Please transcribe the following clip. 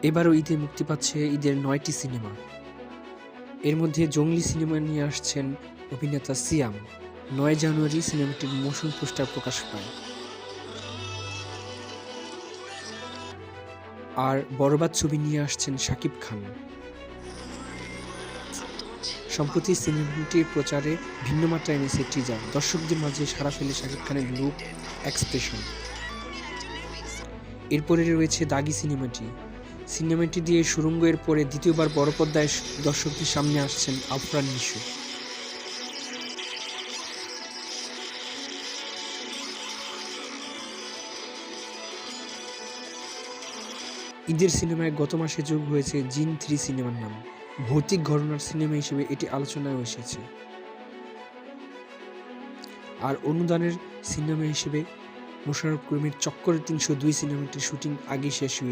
এবারও ঈদে মুক্তি পাচ্ছে ঈদের ৯টি সিনেমা। এর মধ্যে জংলি সিনেমা নিয়ে আসছেন অভিনেতা সিয়াম। ৯ জানুয়ারি সিনেমাটির মৌসুম পোস্টার প্রকাশ পায়। আর বরবাদ ছবি নিয়ে আসছেন শাকিব খান। সম্প্রতি সিনেমাটির প্রচারে ভিন্ন মাত্রা এনেছে টিজার। দর্শকদের মাঝে সাড়া ফেলে শাকিব খানের লুক, এক্সপ্রেশন। এরপরে রয়েছে দাগি সিনেমাটি দিয়ে সুড়ঙ্গ এর পরে দ্বিতীয়বার বড় পর্দায় দর্শকদের সামনে আসছেন আফরান নিশো। ঈদের সিনেমায় গত মাসে যোগ হয়েছে জিন 3 সিনেমার নাম। ভৌতিক ঘটনার সিনেমা হিসেবে এটি আলোচনায় এসেছে। আর অনুদানের সিনেমা হিসেবে মোশাররফ করিমের চক্কর ৩০২ সিনেমাটির শুটিং আগেই শেষ হয়েছে।